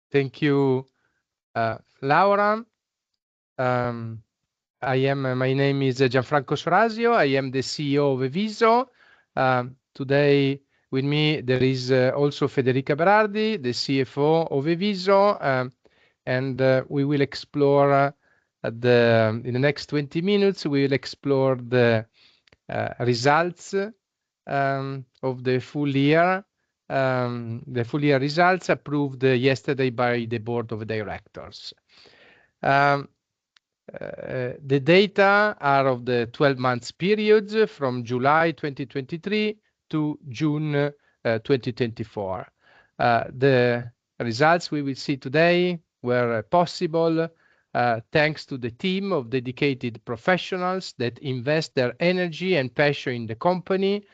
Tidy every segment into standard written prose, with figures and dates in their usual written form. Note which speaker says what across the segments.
Speaker 1: Thank you, Laura. My name is Gianfranco Sorazio. I am the CEO of eVISO. Today with me there is also Federica Berardi, the CFO of eVISO, and we will explore in the next 20 minutes. We will explore the results of the full year. The full year results approved yesterday by the board of directors. The data are of the 12 months periods from July 2023 to June 2024. The results we will see today were possible thanks to the team of dedicated professionals that invest their energy and passion in the company.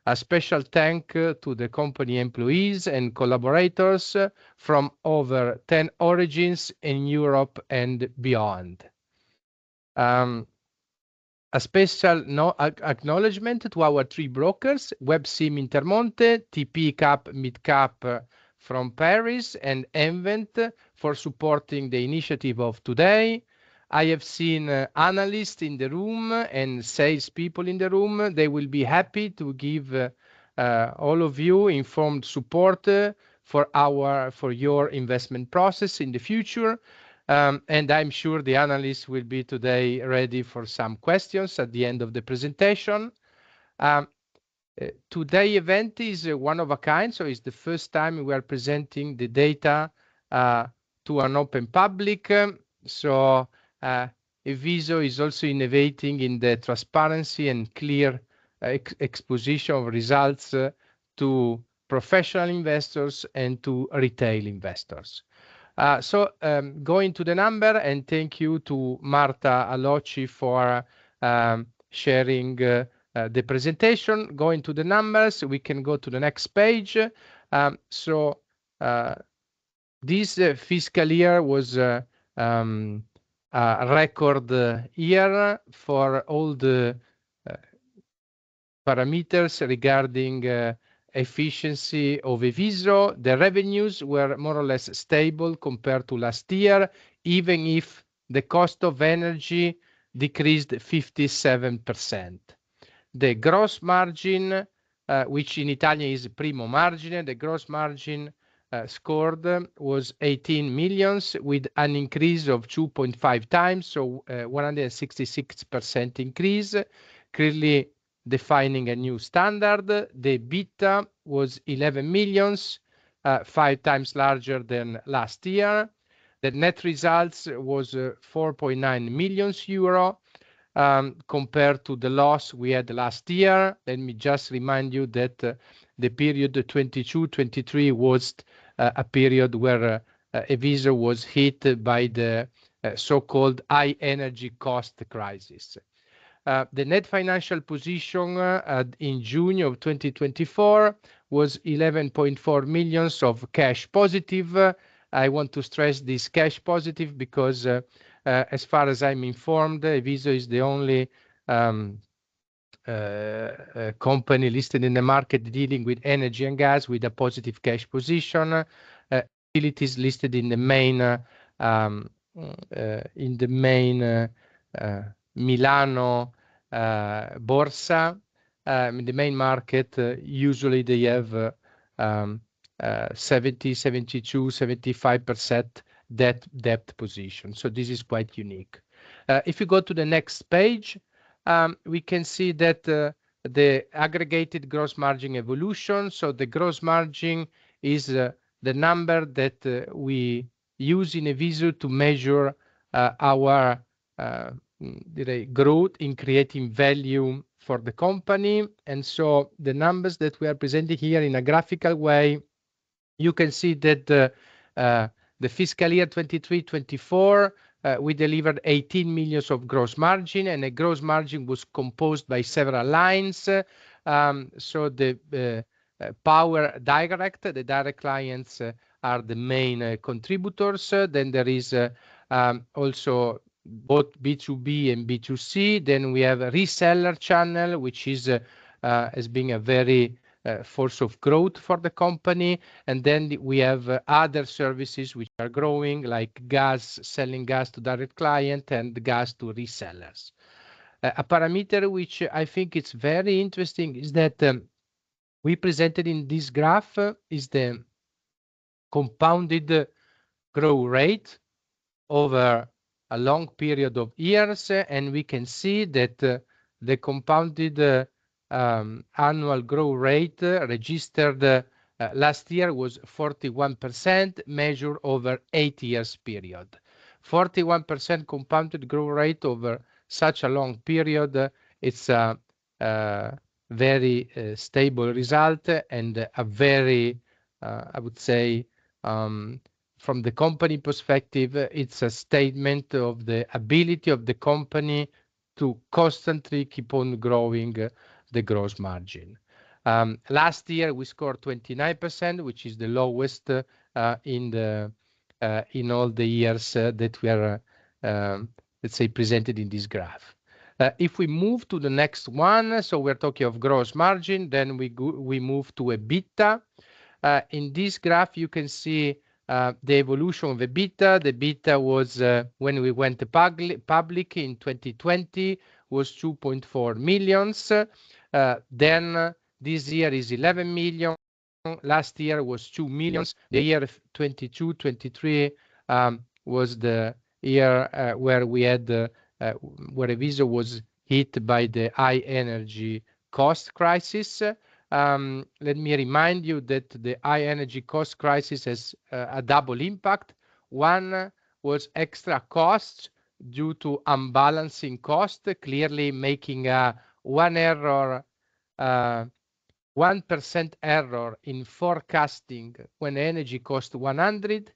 Speaker 1: A special thank to the company employees and collaborators from over 10 origins in Europe and beyond. A special acknowledgement to our three brokers, WebSim Intermonte, TP Cap Midcap from Paris, and Envent for supporting the initiative of today. I have seen analysts in the room and salespeople in the room. They will be happy to give all of you informed support for your investment process in the future. And I'm sure the analysts will be today ready for some questions at the end of the presentation. Today's event is one of a kind, so it's the first time we are presenting the data to an open public. So eVISO is also innovating in the transparency and clear exposition of results to professional investors and to retail investors. So going to the number, and thank you to Marta Allocci for sharing the presentation. Going to the numbers, we can go to the next page. This fiscal year was a record year for all the parameters regarding efficiency of eVISO. The revenues were more or less stable compared to last year, even if the cost of energy decreased 57%. The gross margin, which in Italian is primo margine, the gross margin scored was 18 million with an increase of 2.5 times, so 166% increase, clearly defining a new standard. The EBITDA was 11 million, 5 times larger than last year. The net results was 4.9 million euro compared to the loss we had last year. Let me just remind you that the period 22-23 was a period where eVISO was hit by the so-called high energy cost crisis. The net financial position in June of 2024 was 11.4 million of cash positive. I want to stress this cash positive because as far as I'm informed, eVISO is the only company listed in the market dealing with energy and gas with a positive cash position. Utilities listed in the main Milano Borsa, in the main market. Usually they have 70, 72, 75% debt position. So this is quite unique. If you go to the next page, we can see that the aggregated gross margin evolution. So the gross margin is the number that we use in eVISO to measure our growth in creating value for the company. And so the numbers that we are presenting here in a graphical way, you can see that the fiscal year 23-24, we delivered 18 million of gross margin, and the gross margin was composed by several lines. So the power direct, the direct clients are the main contributors. Then there is also both B2B and B2C. Then we have a reseller channel, which is as being a very force of growth for the company. And then we have other services which are growing, like gas, selling gas to direct client and gas to resellers. A parameter which I think it's very interesting is that we presented in this graph is the compounded growth rate over a long period of years, and we can see that the compounded annual growth rate registered last year was 41%, measured over 8 years period. 41% compounded growth rate over such a long period, it's a very stable result and a very, I would say, from the company perspective, it's a statement of the ability of the company to constantly keep on growing the gross margin. Last year we scored 29%, which is the lowest in all the years that we are, let's say, presented in this graph. If we move to the next one, so we're talking of gross margin, then we move to EBITDA. In this graph, you can see the evolution of EBITDA. The EBITDA was, when we went public in 2020, was 2.4 million. Then this year is 11 million. Last year was 2 million. The year 22-23 was the year where we had where eVISO was hit by the high energy cost crisis. Let me remind you that the high energy cost crisis has a double impact. One was extra costs due to unbalancing cost, clearly making a 1% error in forecasting when energy cost 100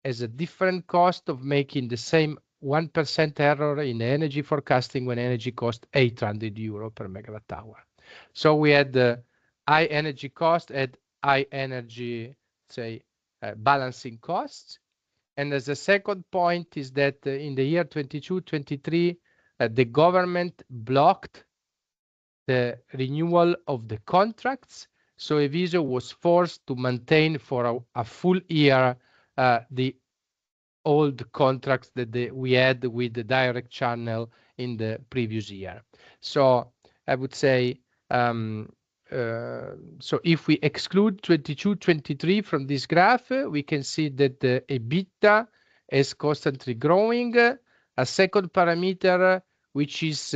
Speaker 1: as a different cost of making the same 1% error in energy forecasting when energy cost 800 euro per megawatt hour. So we had high energy cost at high energy, say, balancing costs. And as a second point is that in the year 22-23, the government blocked the renewal of the contracts. So eVISO was forced to maintain for a full year the old contracts that we had with the direct channel in the previous year. So I would say, so if we exclude 22-23 from this graph, we can see that the EBITDA is constantly growing. A second parameter, which is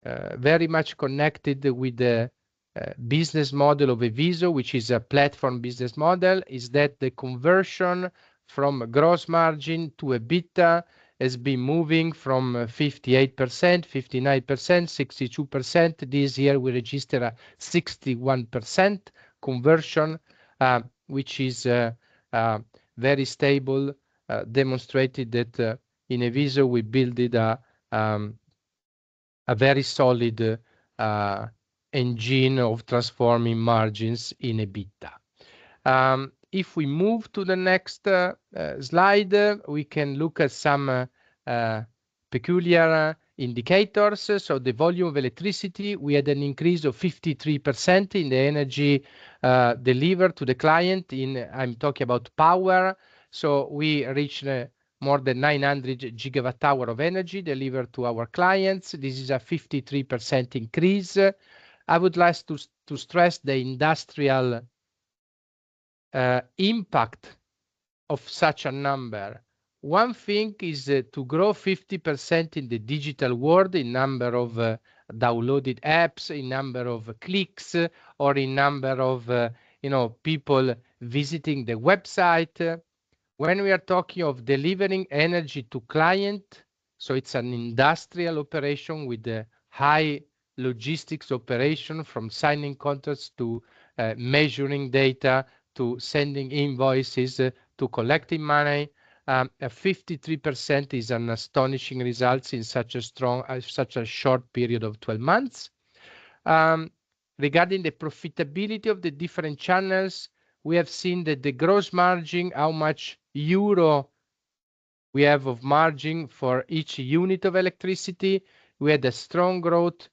Speaker 1: very much connected with the business model of eVISO, which is a platform business model, is that the conversion from gross margin to EBITDA has been moving from 58%, 59%, 62%. This year we register a 61% conversion, which is very stable, demonstrated that in eVISO we built a very solid engine of transforming margins in EBITDA. If we move to the next slide, we can look at some peculiar indicators. So the volume of electricity, we had an increase of 53% in the energy delivered to the client. I'm talking about power. So we reached more than 900 gigawatt hour of energy delivered to our clients. This is a 53% increase. I would like to stress the industrial impact of such a number. One thing is to grow 50% in the digital world in number of downloaded apps, in number of clicks, or in number of people visiting the website. When we are talking of delivering energy to client, so it's an industrial operation with a high logistics operation, from signing contracts to measuring data to sending invoices to collecting money. 53% is an astonishing result in such a short period of 12 months. Regarding the profitability of the different channels, we have seen that the gross margin, how much euro we have of margin for each unit of electricity, we had a strong growth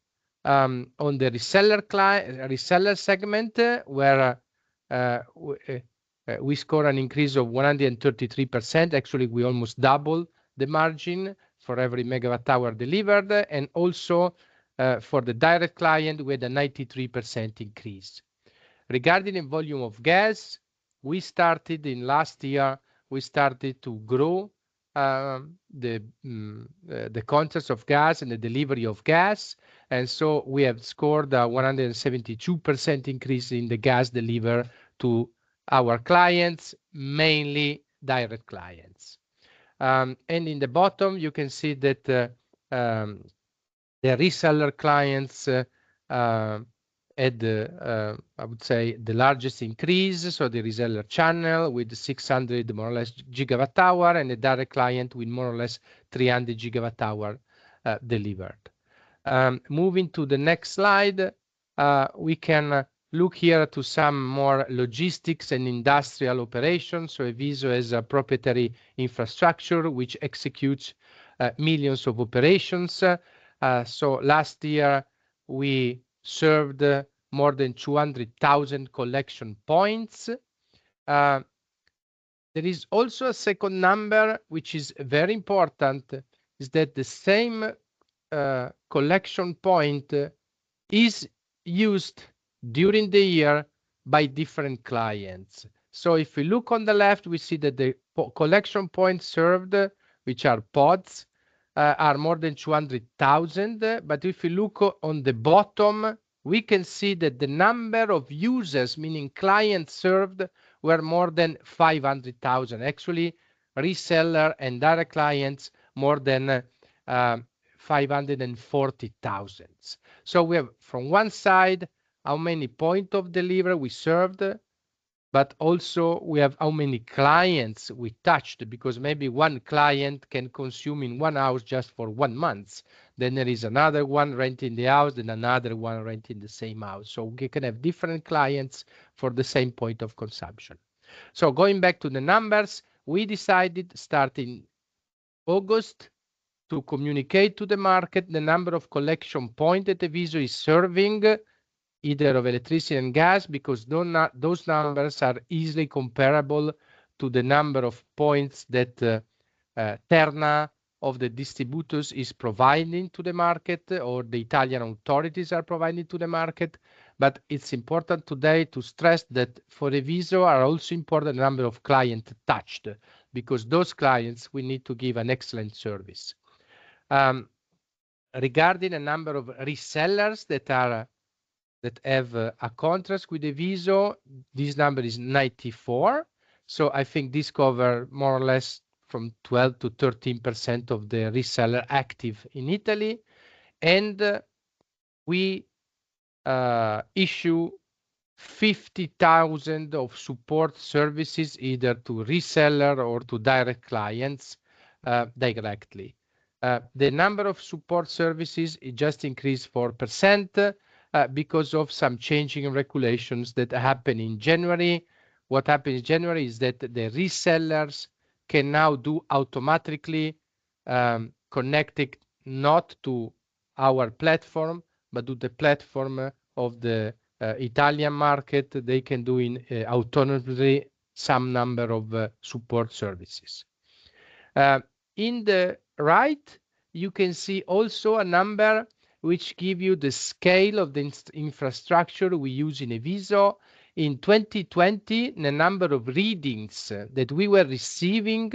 Speaker 1: on the reseller segment, where we score an increase of 133%. Actually, we almost double the margin for every megawatt hour delivered, and also for the direct client, we had a 93% increase. Regarding the volume of gas, we started in last year, we started to grow the contracts of gas and the delivery of gas. And so we have scored a 172% increase in the gas delivered to our clients, mainly direct clients. And in the bottom, you can see that the reseller clients had, I would say, the largest increase. So the reseller channel with 600 more or less gigawatt hour, and the direct client with more or less 300 gigawatt hour delivered. Moving to the next slide, we can look here to some more logistics and industrial operations. So eVISO has a proprietary infrastructure which executes millions of operations. So last year we served more than 200,000 collection points. There is also a second number which is very important, is that the same collection point is used during the year by different clients. So if we look on the left, we see that the collection points served, which are pods, are more than 200,000. But if we look on the bottom, we can see that the number of users, meaning clients served, were more than 500,000. Actually, reseller and direct clients more than 540,000. So we have from one side how many point of delivery we served, but also we have how many clients we touched, because maybe one client can consume in one house just for 1 month. Then there is another one renting the house, then another one renting the same house. So we can have different clients for the same point of consumption. So going back to the numbers, we decided starting August to communicate to the market the number of collection points that eVISO is serving, either of electricity and gas, because those numbers are easily comparable to the number of points that Terna of the distributors is providing to the market, or the Italian authorities are providing to the market. But it's important today to stress that for eVISO are also important number of clients touched, because those clients we need to give an excellent service. Regarding a number of resellers that have a contract with eVISO, this number is 94. So I think this covers more or less from 12 to 13% of the reseller active in Italy. And we issue 50,000 of support services either to reseller or to direct clients directly. The number of support services just increased 4% because of some changing regulations that happen in January. What happened in January is that the resellers can now do automatically connecting not to our platform, but to the platform of the Italian market. They can do in autonomously some number of support services. In the right, you can see also a number which give you the scale of the infrastructure we use in eVISO. In 2020, the number of readings that we were receiving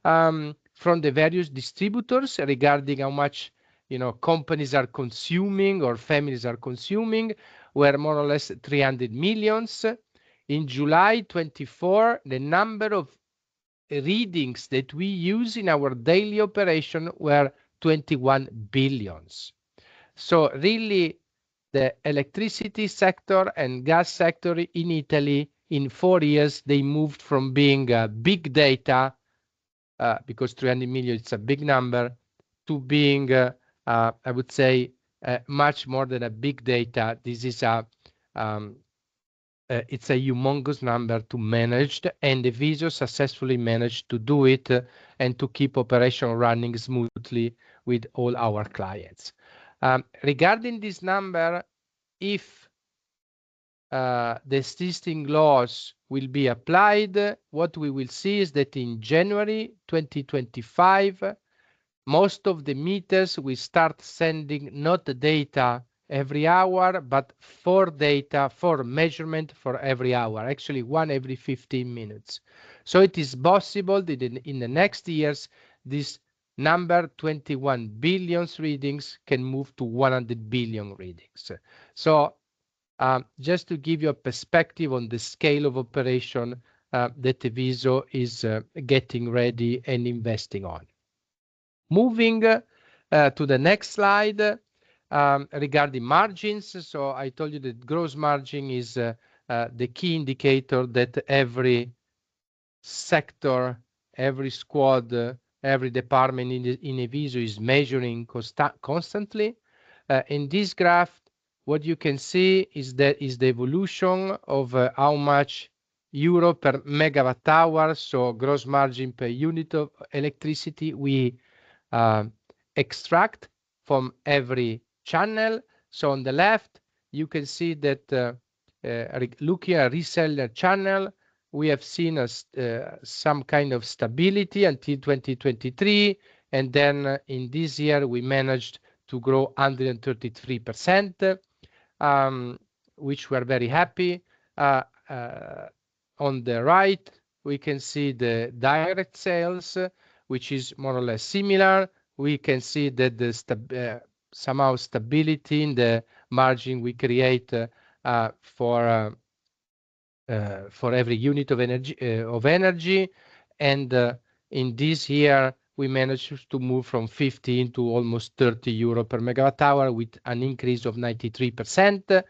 Speaker 1: from the various distributors regarding how much companies are consuming or families are consuming were more or less 300 millions. In July 24, the number of readings that we use in our daily operation were 21 billions. So really, the electricity sector and gas sector in Italy in 4 years, they moved from being big data, because 300 million is a big number, to being, I would say, much more than a big data. This is it's a humongous number to manage, and eVISO successfully managed to do it and to keep operation running smoothly with all our clients. Regarding this number, if the existing laws will be applied, what we will see is that in January 2025, most of the meters will start sending not the data every hour, but for measurement for every hour, actually one every 15 minutes. So it is possible that in the next years, this number 21 billion readings can move to 100 billion readings. So just to give you a perspective on the scale of operation that eVISO is getting ready and investing on. Moving to the next slide regarding margins. So I told you that gross margin is the key indicator that every sector, every squad, every department in eVISO is measuring constantly. In this graph, what you can see is the evolution of how much euro per megawatt hour, so gross margin per unit of electricity we extract from every channel. So on the left, you can see that looking at reseller channel, we have seen some kind of stability until 2023. And then in this year, we managed to grow 133%, which we're very happy. On the right, we can see the direct sales, which is more or less similar. We can see that the somehow stability in the margin we create for every unit of energy, and in this year we managed to move from 15 to almost 30 euro per megawatt hour with an increase of 93%.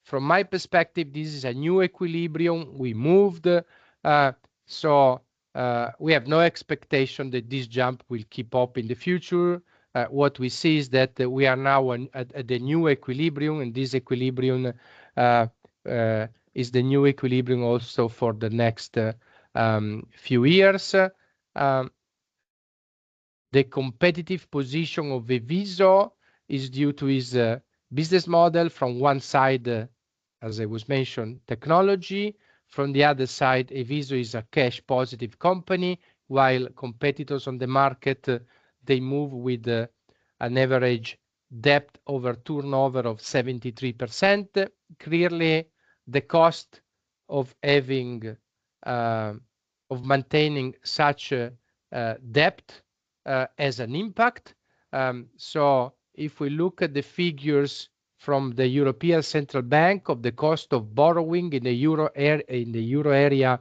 Speaker 1: From my perspective, this is a new equilibrium. We moved, so we have no expectation that this jump will keep up in the future. What we see is that we are now at the new equilibrium, and this equilibrium is the new equilibrium also for the next few years. The competitive position of eVISO is due to its business model. From one side, as I was mentioned, technology. From the other side, eVISO is a cash positive company, while competitors on the market, they move with an average debt over turnover of 73%. Clearly, the cost of having of maintaining such debt has an impact. So if we look at the figures from the European Central Bank of the cost of borrowing in the euro area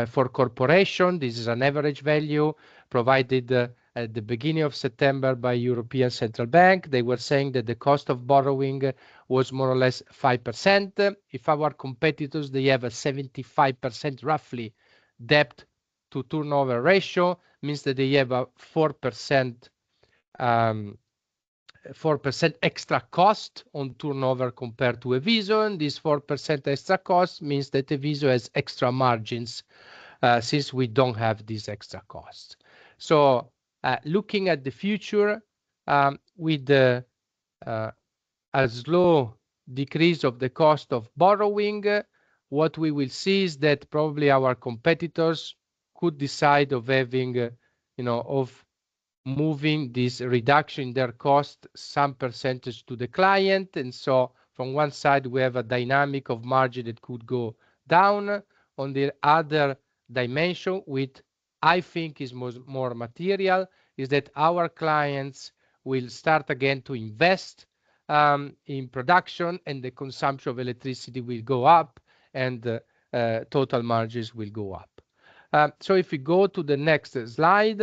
Speaker 1: for corporation, this is an average value provided at the beginning of September by European Central Bank. They were saying that the cost of borrowing was more or less 5%. If our competitors, they have a 75% roughly debt to turnover ratio, means that they have a 4% extra cost on turnover compared to eVISO, and this 4% extra cost means that eVISO has extra margins since we don't have these extra costs. So looking at the future, with a slow decrease of the cost of borrowing, what we will see is that probably our competitors could decide of having, of moving this reduction in their cost some percentage to the client. And so from one side, we have a dynamic of margin that could go down. On the other dimension, which I think is more material, is that our clients will start again to invest in production, and the consumption of electricity will go up, and total margins will go up. So if we go to the next slide,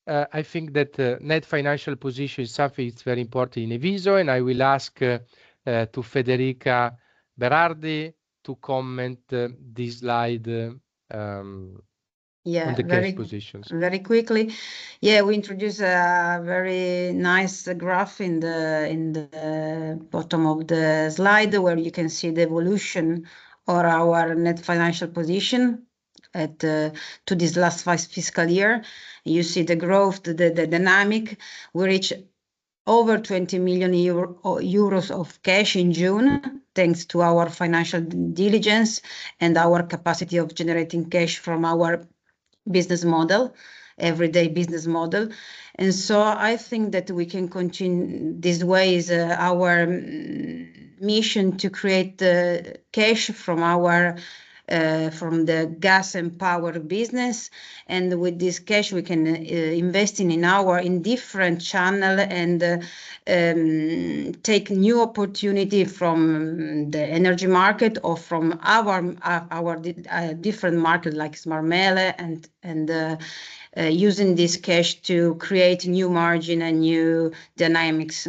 Speaker 1: I think that net financial position is something that's very important in eVISO, and I will ask to Federica Berardi to comment this slide on the cash positions.
Speaker 2: Very quickly. Yeah, we introduce a very nice graph in the bottom of the slide where you can see the evolution of our net financial position to this last fiscal year. You see the growth, the dynamic. We reach over 20 million euros of cash in June, thanks to our financial diligence and our capacity of generating cash from our business model, everyday business model. And so I think that we can continue this way. Is our mission to create cash from our from the gas and power business, and with this cash we can invest in different channel and take new opportunity from the energy market or from our different market like Smart Mele, and using this cash to create new margin and new dynamics.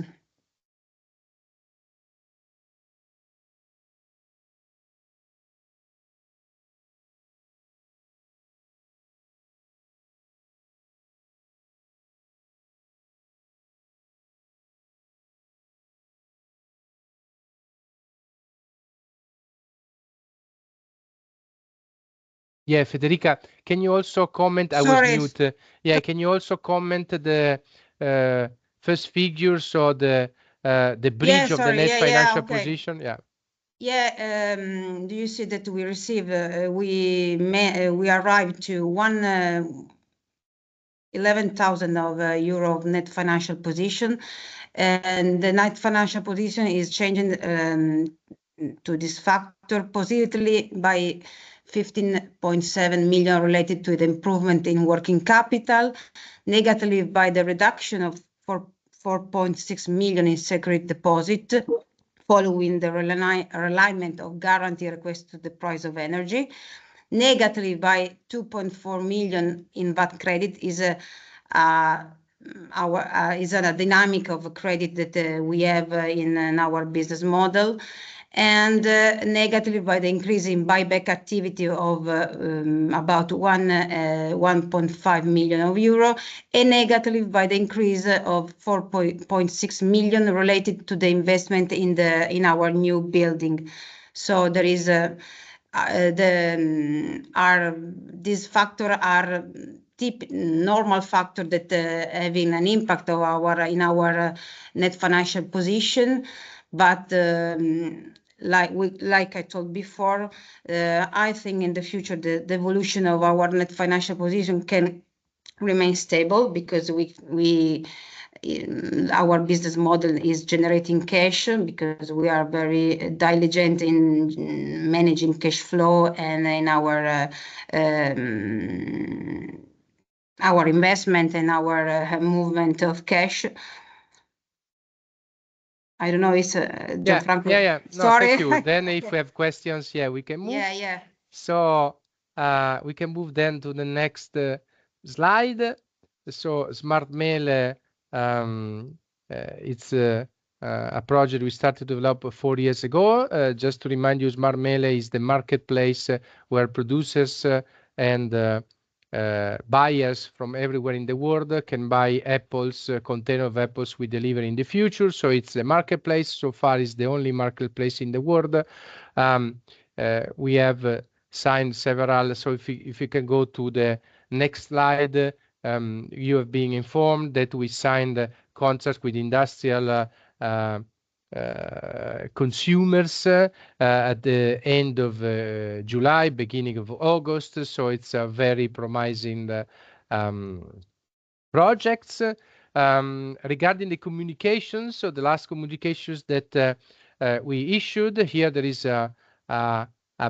Speaker 1: Yeah, Federica, can you also comment? I was
Speaker 2: Sorry.
Speaker 1: mute. Yeah, can you also comment the first figures or the bridge of the net financial
Speaker 2: Okay.
Speaker 1: position? Yeah.
Speaker 2: Yeah, do you see that we receive, we arrived to 11,000 euro of net financial position, and the net financial position is changing to this factor positively by 15.7 million related to the improvement in working capital, negatively by the reduction of 4.6 million in security deposit, following the realignment of guarantee request to the price of energy, negatively by 2.4 million in VAT credit is a dynamic of credit that we have in our business model, and negatively by the increase in buyback activity of about 1.5 million euro, and negatively by the increase of 4.6 million related to the investment in our new building. So there is these factors are normal factor that having an impact of our net financial position, but like I told before, I think in the future the evolution of our net financial position can remain stable because our business model is generating cash, because we are very diligent in managing cash flow and in our investment and our movement of cash. I don't know, it's Gianfranco.
Speaker 1: Yeah. No,
Speaker 2: Sorry.
Speaker 1: thank you. Then if we have questions, yeah, we can move.
Speaker 2: Yeah.
Speaker 1: So we can move then to the next slide. So Smart Mail, it's a project we started to develop 4 years ago. Just to remind you, Smart Mail is the marketplace where producers and buyers from everywhere in the world can buy apples, container of apples we deliver in the future. So it's a marketplace. So far, it's the only marketplace in the world. We have signed several. So if you can go to the next slide, you have been informed that we signed contracts with industrial consumers at the end of July, beginning of August. So it's a very promising projects. Regarding the communications, so the last communications that we issued here, there is a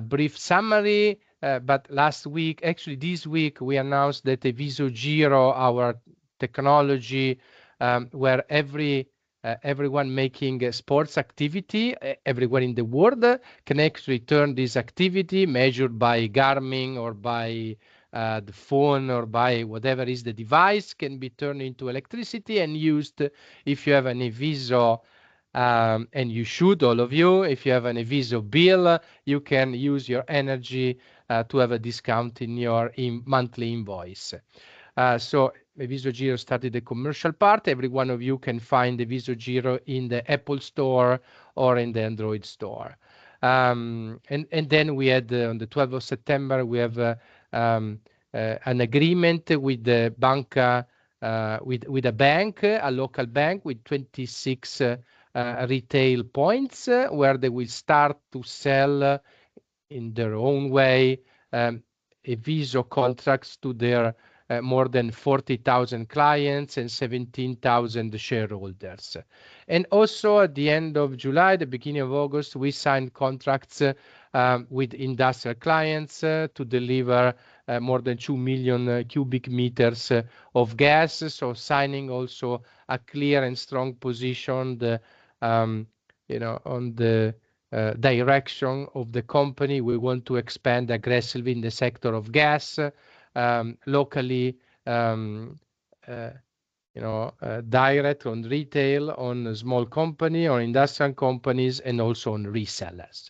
Speaker 1: brief summary. But last week, actually this week, we announced that eVISO Giro, our technology, where everyone making a sports activity everywhere in the world can actually turn this activity measured by Garmin or by the phone or by whatever is the device, can be turned into electricity and used. If you have an eVISO, and you should, all of you, if you have an eVISO bill, you can use your energy to have a discount in your monthly invoice. So eVISO Giro started the commercial part. Every one of you can find eVISO Giro in the Apple Store or in the Android Store. And then we had on the 12th of September, we have an agreement with the Banca with a bank, a local bank with 26 retail points where they will start to sell in their own way eVISO contracts to their more than 40,000 clients and 17,000 shareholders. And also at the end of July, the beginning of August, we signed contracts with industrial clients to deliver more than 2 million cubic meters of gas. So signing also a clear and strong position, on the direction of the company. We want to expand aggressively in the sector of gas, locally, direct on retail, on small company, on industrial companies, and also on resellers.